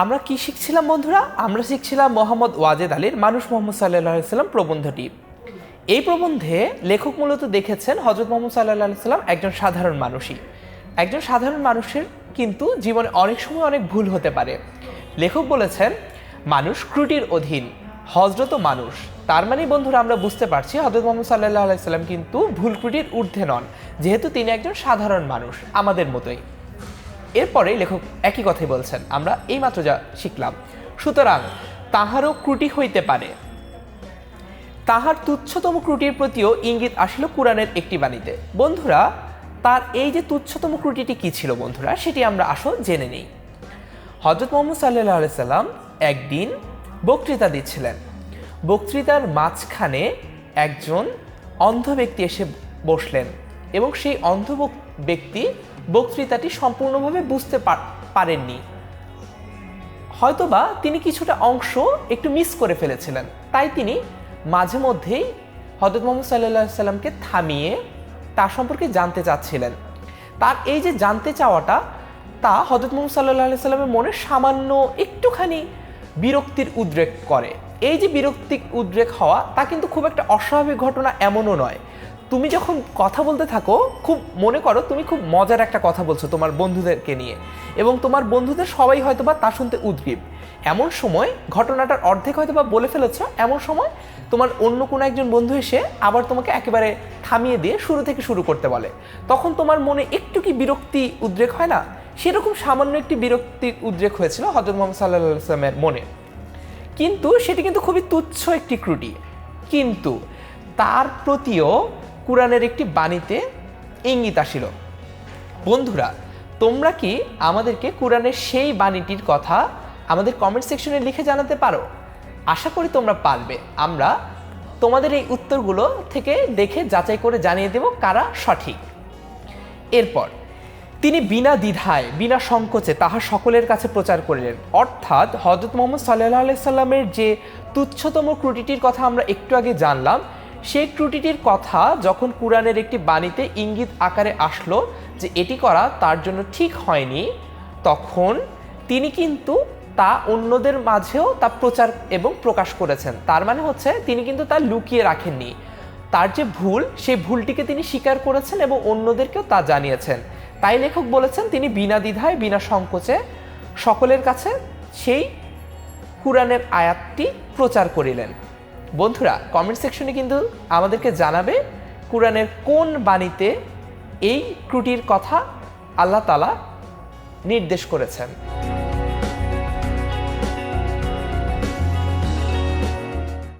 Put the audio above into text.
আমরা কি শিখছিলাম বন্ধুরা? আমরা শিখছিলাম মোহাম্মদ ওয়াজেদ আলীর মানুষ মোহাম্মদ সাল্লাল্লাহু আলাইহি সাল্লাম প্রবন্ধটি। এই প্রবন্ধে লেখক মূলত দেখেছেন হযরত মোহাম্মদ সাল্লাল্লাহু আলাইহি সাল্লাম একজন সাধারণ মানুষই। একজন সাধারণ মানুষের কিন্তু জীবনে অনেক সময় অনেক ভুল হতে পারে। লেখক বলেছেন মানুষ ত্রুটির অধীন, হযরতও মানুষ। তার মানে বন্ধুরা আমরা বুঝতে পারছি হযরত মোহাম্মদ সাল্লাল্লাহু আলাইহি সাল্লাম কিন্তু ভুল ত্রুটির ঊর্ধ্বে নন, যেহেতু তিনি একজন সাধারণ মানুষ আমাদের মতোই। এরপরে লেখক একই কথাই বলছেন, আমরা এইমাত্র যা শিখলাম। সুতরাং তাহারও ত্রুটি হইতে পারে, তাহার তুচ্ছতম ত্রুটির প্রতিও ইঙ্গিত আসিল কুরআনের একটি বাণীতে। বন্ধুরা তার এই যে তুচ্ছতম ত্রুটিটি কী ছিল বন্ধুরা, সেটি আমরা আসো জেনে নেই। হযরত মুহাম্মদ সাল্লাল্লাহু আলাইহি সাল্লাম একদিন বক্তৃতা দিচ্ছিলেন। বক্তৃতার মাঝখানে একজন অন্ধ ব্যক্তি এসে বসলেন এবং সেই অন্ধ ব্যক্তি বক্তৃতাটি সম্পূর্ণভাবে বুঝতে পারেননি, হয়তোবা তিনি কিছুটা অংশ একটু মিস করে ফেলেছিলেন। তাই তিনি মাঝে মধ্যেই হযরত মুহাম্মদ সাল্লাল্লাহু আলাইহি সাল্লামকে থামিয়ে তার সম্পর্কে জানতে চাচ্ছিলেন। তার এই যে জানতে চাওয়াটা, তা হযরত মুহাম্মদ সাল্লাল্লাহু আলাইহি সাল্লামের মনে সামান্য একটুখানি বিরক্তির উদ্রেক করে। এই যে বিরক্তির উদ্রেক হওয়া, তা কিন্তু খুব একটা অস্বাভাবিক ঘটনা এমনও নয়। তুমি যখন কথা বলতে থাকো, খুব মনে করো তুমি খুব মজার একটা কথা বলছো তোমার বন্ধুদেরকে নিয়ে, এবং তোমার বন্ধুদের সবাই হয়তোবা তা শুনতে উদ্গ্রীব। এমন সময় ঘটনাটার অর্ধেক হয়তোবা বলে ফেলেছ, এমন সময় তোমার অন্য কোনো একজন বন্ধু এসে আবার তোমাকে একেবারে থামিয়ে দিয়ে শুরু থেকে শুরু করতে বলে। তখন তোমার মনে একটু কি বিরক্তি উদ্রেক হয় না? সেরকম সামান্য একটি বিরক্তির উদ্রেক হয়েছিল হযরত মুহাম্মদ সাল্লাল্লাহু আলাইহি ওয়াসাল্লামের মনে। কিন্তু সেটি কিন্তু খুবই তুচ্ছ একটি ত্রুটি, কিন্তু তার প্রতিও কুরআনের একটি বাণীতে ইঙ্গিত আসিল। বন্ধুরা তোমরা কি আমাদেরকে কুরআনের সেই বাণীটির কথা আমাদের কমেন্ট সেকশনে লিখে জানাতে পারো? আশা করি তোমরা পারবে। আমরা তোমাদের এই উত্তরগুলো থেকে দেখে যাচাই করে জানিয়ে দেব কারা সঠিক। এরপর তিনি বিনা দ্বিধায় বিনা সংকোচে তাহা সকলের কাছে প্রচার করিলেন। অর্থাৎ হযরত মুহাম্মদ সাল্লাল্লাহু আলাইহি সাল্লামের যে তুচ্ছতম ত্রুটিটির কথা আমরা একটু আগে জানলাম, সেই ত্রুটিটির কথা যখন কুরআনের একটি বাণীতে ইঙ্গিত আকারে আসলো যে এটি করা তার জন্য ঠিক হয়নি, তখন তিনি কিন্তু তা অন্যদের মাঝেও তা প্রচার এবং প্রকাশ করেছেন। তার মানে হচ্ছে তিনি কিন্তু তা লুকিয়ে রাখেননি। তার যে ভুল, সেই ভুলটিকে তিনি স্বীকার করেছেন এবং অন্যদেরকেও তা জানিয়েছেন। তাই লেখক বলেছেন তিনি বিনা দ্বিধায় বিনা সংকোচে সকলের কাছে সেই কুরআনের আয়াতটি প্রচার করিলেন। বন্ধুরা কমেন্ট সেকশনে কিন্তু আমাদেরকে জানাবে কুরআনের কোন বাণীতে এই ত্রুটির কথা আল্লাহ তাআলা নির্দেশ করেছেন।